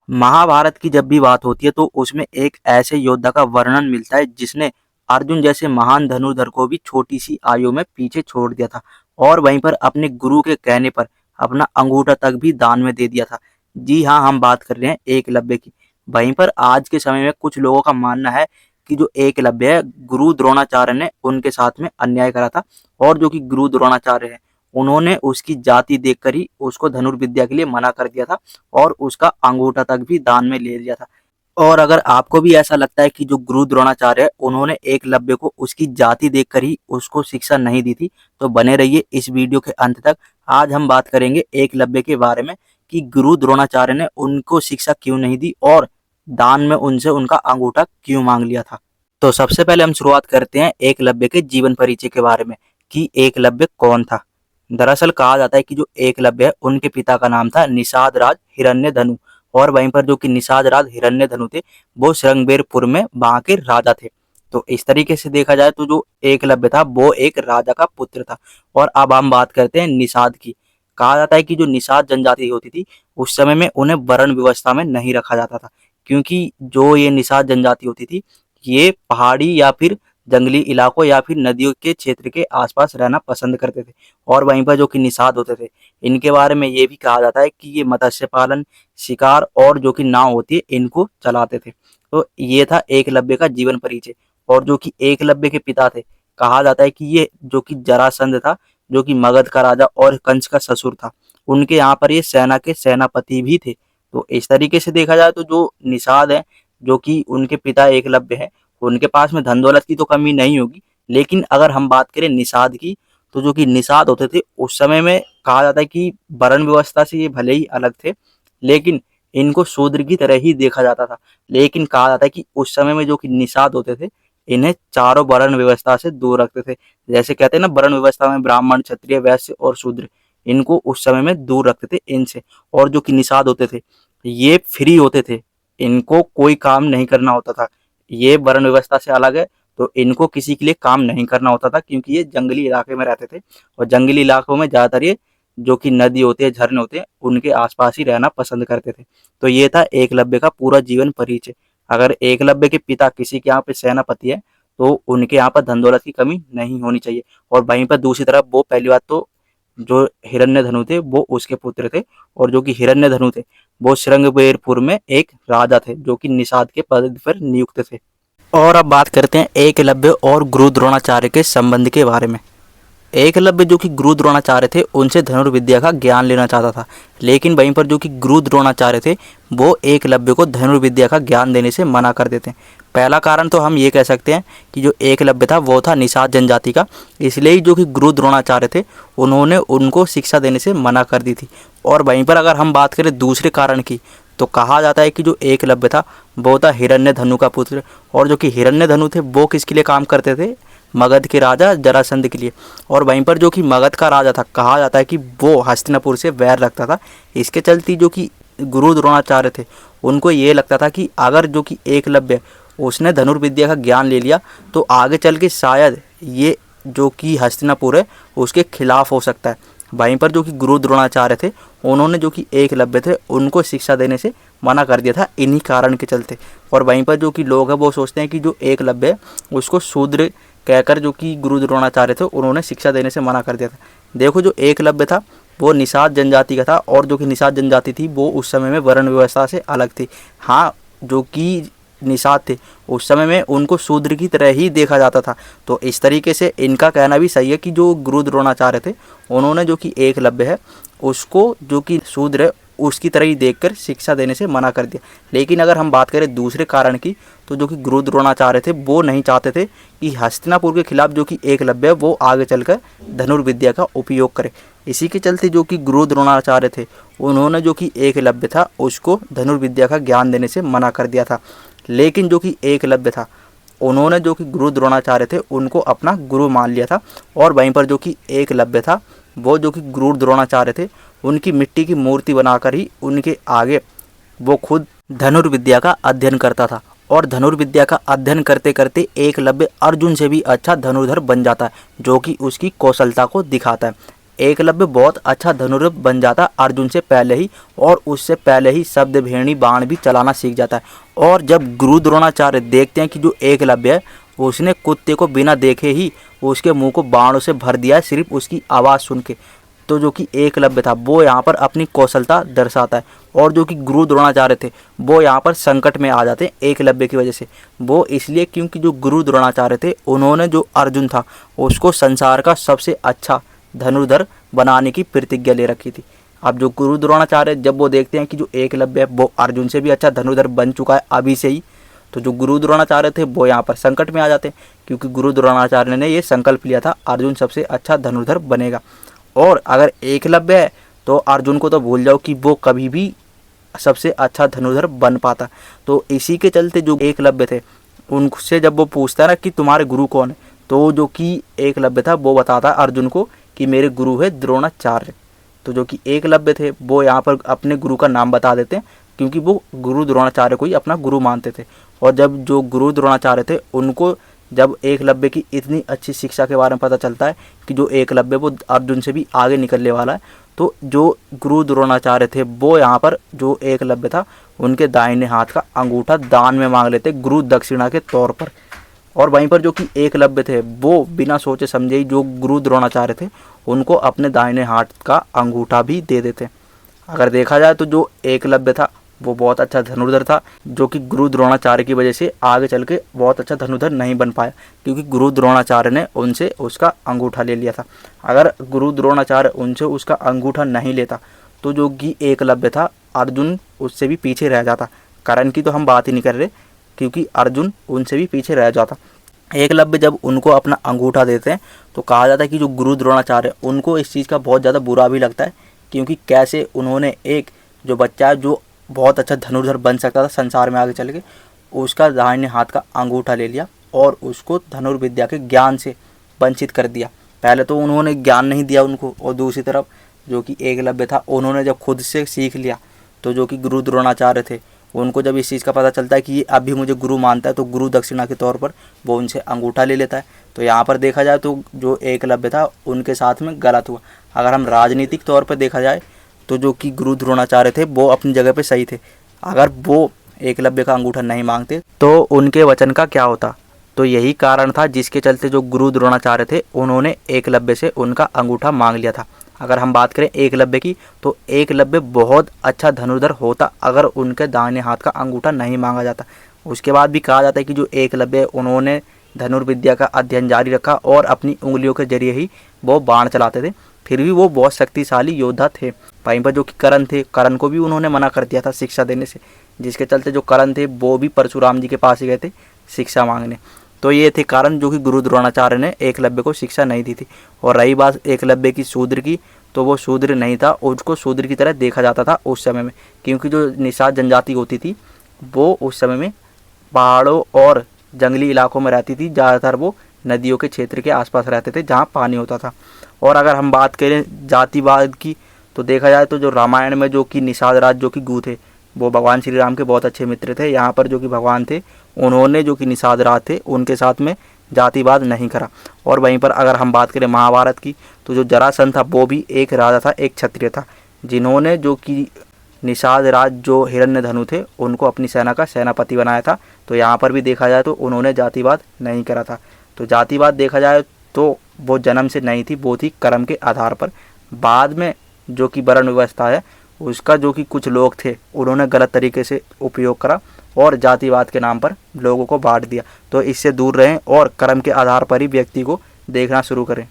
महाभारत की जब भी बात होती है तो उसमें एक ऐसे योद्धा का वर्णन मिलता है जिसने अर्जुन जैसे महान धनुर्धर को भी छोटी सी आयु में पीछे छोड़ दिया था और वहीं पर अपने गुरु के कहने पर अपना अंगूठा तक भी दान में दे दिया था। जी हाँ, हम बात कर रहे हैं एकलव्य की। वहीं पर आज के समय में कुछ लोगों का मानना है कि जो एकलव्य है, गुरु द्रोणाचार्य ने उनके साथ में अन्याय करा था और जो कि गुरु द्रोणाचार्य है उन्होंने उसकी जाति देखकर ही उसको धनुर्विद्या के लिए मना कर दिया था और उसका अंगूठा तक भी दान में ले लिया था। और अगर आपको भी ऐसा लगता है कि जो गुरु द्रोणाचार्य है उन्होंने एकलव्य को उसकी जाति देखकर ही उसको शिक्षा नहीं दी थी, तो बने रहिए इस वीडियो के अंत तक। आज हम बात करेंगे एकलव्य के बारे में कि गुरु द्रोणाचार्य ने उनको शिक्षा क्यों नहीं दी और दान में उनसे उनका अंगूठा क्यों मांग लिया था। तो सबसे पहले हम शुरुआत करते हैं एकलव्य के जीवन परिचय के बारे में कि एकलव्य कौन था। दरअसल कहा जाता है कि जो एकलव्य है उनके पिता का नाम था निषाद राज हिरण्यधनु और वहीं पर जो कि निषाद राज हिरण्यधनु थे वो श्रृंगबेरपुर में वहां के राजा थे। तो इस तरीके से देखा जाए तो जो एकलव्य था वो एक राजा का पुत्र था। और अब हम बात करते हैं निषाद की। कहा जाता है कि जो निषाद जनजाति होती थी उस समय में उन्हें वर्ण व्यवस्था में नहीं रखा जाता था, क्योंकि जो ये निषाद जनजाति होती थी ये पहाड़ी या फिर जंगली इलाकों या फिर नदियों के क्षेत्र के आसपास रहना पसंद करते थे। और वहीं पर जो कि निषाद होते थे इनके बारे में ये भी कहा जाता है कि ये मत्स्य पालन, शिकार और जो कि नाव होती है इनको चलाते थे। तो ये था एकलव्य का जीवन परिचय। और जो कि एकलव्य के पिता थे, कहा जाता है कि ये जो कि जरासंध था जो कि मगध का राजा और कंस का ससुर था, उनके यहाँ पर ये सेना के सेनापति भी थे। तो इस तरीके से देखा जाए तो जो निषाद है जो कि उनके पिता एकलव्य है उनके पास में धन दौलत की तो कमी नहीं होगी। लेकिन अगर हम बात करें निषाद की तो जो कि निषाद होते थे उस समय में कहा जाता है कि वर्ण व्यवस्था से ये भले ही अलग थे लेकिन इनको शूद्र की तरह ही देखा जाता था। लेकिन कहा जाता है कि उस समय में जो कि निषाद होते थे इन्हें चारों वर्ण व्यवस्था से दूर रखते थे। जैसे कहते हैं ना, वर्ण व्यवस्था में ब्राह्मण, क्षत्रिय, वैश्य और शूद्र, इनको उस समय में दूर रखते थे इनसे। और जो कि निषाद होते थे ये फ्री होते थे, इनको कोई काम नहीं करना होता था। ये वर्ण व्यवस्था से अलग है तो इनको किसी के लिए काम नहीं करना होता था, क्योंकि ये जंगली इलाके में रहते थे और जंगली इलाकों में ज़्यादातर ये जो कि नदी होते हैं, झरने होते हैं, उनके आसपास ही रहना पसंद करते थे। तो ये था एकलव्य का पूरा जीवन परिचय। अगर एकलव्य के पिता किसी के यहाँ पे सेनापति है तो उनके यहाँ पर धन दौलत की कमी नहीं होनी चाहिए। और वहीं पर दूसरी तरफ वो पहली बात तो जो हिरण्यधनु थे वो उसके पुत्र थे और जो कि हिरण्यधनु थे वो श्रृंगबेरपुर में एक राजा थे जो कि निषाद के पद पर नियुक्त थे। और अब बात करते हैं एकलव्य और गुरु द्रोणाचार्य के संबंध के बारे में। एकलव्य जो कि गुरु द्रोणाचार्य थे उनसे धनुर्विद्या का ज्ञान लेना चाहता था, लेकिन वहीं पर जो कि गुरु द्रोणाचार्य थे वो एकलव्य को धनुर्विद्या का ज्ञान देने से मना कर देते हैं। पहला कारण तो हम ये कह सकते हैं कि जो एकलव्य था वो था निषाद जनजाति का, इसलिए ही जो कि गुरु द्रोणाचार्य थे उन्होंने उनको शिक्षा देने से मना कर दी थी। और वहीं पर अगर हम बात करें दूसरे कारण की तो कहा जाता है कि जो एकलव्य था वो था हिरण्यधनु का पुत्र। और जो कि हिरण्यधनु थे वो किसके लिए काम करते थे? मगध के राजा जरासंध के लिए। और वहीं पर जो कि मगध का राजा था, कहा जाता है कि वो हस्तिनापुर से वैर रखता था। इसके चलते जो कि गुरु द्रोणाचार्य थे उनको ये लगता था कि अगर जो कि एकलव्य उसने धनुर्विद्या का ज्ञान ले लिया तो आगे चल के शायद ये जो कि हस्तिनापुर है उसके खिलाफ हो सकता है। वहीं पर जो कि गुरु द्रोणाचार्य थे उन्होंने जो कि एकलव्य थे उनको शिक्षा देने से मना कर दिया था इन्हीं कारण के चलते। और वहीं पर जो कि लोग हैं वो सोचते हैं कि जो एकलव्य है उसको शूद्र कहकर जो कि गुरु द्रोणाचार्य थे उन्होंने शिक्षा देने से मना कर दिया था। देखो, जो एकलव्य था वो निषाद जनजाति का था और जो कि निषाद जनजाति थी वो उस समय में वर्ण व्यवस्था से अलग थी। हाँ, जो कि निषाद थे उस समय में उनको शूद्र की तरह ही देखा जाता था। तो इस तरीके से इनका कहना भी सही है कि जो गुरु द्रोणाचार्य थे उन्होंने जो कि एकलव्य है उसको जो कि शूद्र है उसकी तरह ही देखकर शिक्षा देने से मना कर दिया। लेकिन अगर हम बात करें दूसरे कारण की तो जो कि गुरु द्रोणाचार्य थे वो नहीं चाहते थे कि हस्तिनापुर के खिलाफ जो कि एकलव्य है वो आगे चलकर धनुर्विद्या का उपयोग करे। इसी के चलते जो कि गुरु द्रोणाचार्य थे उन्होंने जो कि एकलव्य था उसको धनुर्विद्या का ज्ञान देने से मना कर दिया था। लेकिन जो कि एकलव्य था उन्होंने जो कि गुरु द्रोणाचार्य थे उनको अपना गुरु मान लिया था। और वहीं पर जो कि एकलव्य था वो जो कि गुरु द्रोणाचार्य थे उनकी मिट्टी की मूर्ति बनाकर ही उनके आगे वो खुद धनुर्विद्या का अध्ययन करता था। और धनुर्विद्या का अध्ययन करते करते एकलव्य अर्जुन से भी अच्छा धनुर्धर बन जाता है, जो कि उसकी कौशलता को दिखाता है। एकलव्य बहुत अच्छा धनुर्धर बन जाता अर्जुन से पहले ही, और उससे पहले ही शब्द भेणी बाण भी चलाना सीख जाता है। और जब गुरु द्रोणाचार्य देखते हैं कि जो एकलव्य है उसने कुत्ते को बिना देखे ही उसके मुंह को बाणों से भर दिया है सिर्फ उसकी आवाज़ सुन के, तो जो कि एकलव्य था वो यहाँ पर अपनी कौशलता दर्शाता है। और जो कि गुरु द्रोणाचार्य थे वो यहाँ पर संकट में आ जाते हैं एकलव्य की वजह से। वो इसलिए क्योंकि जो गुरु द्रोणाचार्य थे उन्होंने जो अर्जुन था उसको संसार का सबसे अच्छा धनुर्धर बनाने की प्रतिज्ञा ले रखी थी। अब जो गुरु द्रोणाचार्य जब वो देखते हैं कि जो एकलव्य है वो अर्जुन से भी अच्छा धनुर्धर बन चुका है अभी से ही, तो जो गुरु द्रोणाचार्य थे वो यहाँ पर संकट में आ जाते हैं, क्योंकि गुरु द्रोणाचार्य ने ये संकल्प लिया था अर्जुन सबसे अच्छा धनुर्धर बनेगा। और अगर एकलव्य है तो अर्जुन को तो भूल जाओ कि वो कभी भी सबसे अच्छा धनुर्धर बन पाता। तो इसी के चलते जो एकलव्य थे उनसे जब वो पूछता है ना कि तुम्हारे गुरु कौन है, तो जो कि एकलव्य था वो बताता है अर्जुन को कि मेरे गुरु है द्रोणाचार्य। तो जो कि एकलव्य थे वो यहाँ पर अपने गुरु का नाम बता देते हैं, क्योंकि वो गुरु द्रोणाचार्य को ही अपना गुरु मानते थे। और जब जो गुरु द्रोणाचार्य थे उनको जब एकलव्य की इतनी अच्छी शिक्षा के बारे में पता चलता है कि जो एकलव्य वो अर्जुन से भी आगे निकलने वाला है, तो जो गुरु द्रोणाचार्य थे वो यहाँ पर जो एकलव्य था उनके दाहिने हाथ का अंगूठा दान में मांग लेते गुरु दक्षिणा के तौर पर। और वहीं पर जो कि एकलव्य थे वो बिना सोचे समझे ही जो गुरु द्रोणाचार्य थे उनको अपने दाहिने हाथ का अंगूठा भी दे देते। अगर देखा जाए तो जो एकलव्य था वो बहुत अच्छा धनुर्धर था, जो कि गुरु द्रोणाचार्य की वजह से आगे चल के बहुत अच्छा धनुर्धर नहीं बन पाया, क्योंकि गुरु द्रोणाचार्य ने उनसे उसका अंगूठा ले लिया था। अगर गुरु द्रोणाचार्य उनसे उसका अंगूठा नहीं लेता तो जो कि एकलव्य था अर्जुन उससे भी पीछे रह जाता। करण की तो हम बात ही नहीं कर रहे, क्योंकि अर्जुन उनसे भी पीछे रह जाता। एकलव्य जब उनको अपना अंगूठा देते हैं तो कहा जाता है कि जो गुरु द्रोणाचार्य उनको इस चीज़ का बहुत ज़्यादा बुरा भी लगता है, क्योंकि कैसे उन्होंने एक जो बच्चा है जो बहुत अच्छा धनुर्धर बन सकता था संसार में आगे चल के, उसका दाहिने हाथ का अंगूठा ले लिया और उसको धनुर्विद्या के ज्ञान से वंचित कर दिया। पहले तो उन्होंने ज्ञान नहीं दिया उनको, और दूसरी तरफ जो कि एकलव्य था उन्होंने जब खुद से सीख लिया तो जो कि गुरु द्रोणाचार्य थे उनको जब इस चीज़ का पता चलता है कि ये अभी मुझे गुरु मानता है तो गुरु दक्षिणा के तौर पर वो उनसे अंगूठा ले लेता है। तो यहाँ पर देखा जाए तो जो एकलव्य था उनके साथ में गलत हुआ। अगर हम राजनीतिक तौर पर देखा जाए तो जो कि गुरु द्रोणाचार्य थे वो अपनी जगह पे सही थे। अगर वो एकलव्य का अंगूठा नहीं मांगते तो उनके वचन का क्या होता। तो यही कारण था जिसके चलते जो गुरु द्रोणाचार्य थे उन्होंने एकलव्य से उनका अंगूठा मांग लिया था। अगर हम बात करें एकलव्य की तो एकलव्य बहुत अच्छा धनुर्धर होता अगर उनके दाहिने हाथ का अंगूठा नहीं मांगा जाता। उसके बाद भी कहा जाता है कि जो एकलव्य उन्होंने धनुर्विद्या का अध्ययन जारी रखा और अपनी उंगलियों के जरिए ही वो बाण चलाते थे, फिर भी वो बहुत शक्तिशाली योद्धा थे। वहीं पर जो कि करण थे, करण को भी उन्होंने मना कर दिया था शिक्षा देने से, जिसके चलते जो करण थे वो भी परशुराम जी के पास ही गए थे शिक्षा मांगने। तो ये थे कारण जो कि गुरु द्रोणाचार्य ने एकलव्य को शिक्षा नहीं दी थी। और रही बात एकलव्य की शूद्र की, तो वो शूद्र नहीं था, उसको शूद्र की तरह देखा जाता था उस समय में, क्योंकि जो निषाद जनजाति होती थी वो उस समय में पहाड़ों और जंगली इलाकों में रहती थी। ज़्यादातर वो नदियों के क्षेत्र के आसपास रहते थे जहाँ पानी होता था। और अगर हम बात करें जातिवाद की तो देखा जाए तो जो रामायण में जो कि निषाद राज जो कि गू थे वो भगवान श्री राम के बहुत अच्छे मित्र थे। यहाँ पर जो कि भगवान थे उन्होंने जो कि निषाद राज थे उनके साथ में जातिवाद नहीं करा। और वहीं पर अगर हम बात करें महाभारत की तो जो जरासंध था वो भी एक राजा था, एक क्षत्रिय था, जिन्होंने जो कि निषाद राज जो हिरण्यधनु थे उनको अपनी सेना का सेनापति बनाया था। तो यहाँ पर भी देखा जाए तो उन्होंने जातिवाद नहीं करा था। तो जातिवाद देखा जाए तो वो जन्म से नहीं थी, वो थी कर्म के आधार पर। बाद में जो कि वर्ण व्यवस्था है उसका जो कि कुछ लोग थे उन्होंने गलत तरीके से उपयोग करा और जातिवाद के नाम पर लोगों को बांट दिया। तो इससे दूर रहें और कर्म के आधार पर ही व्यक्ति को देखना शुरू करें।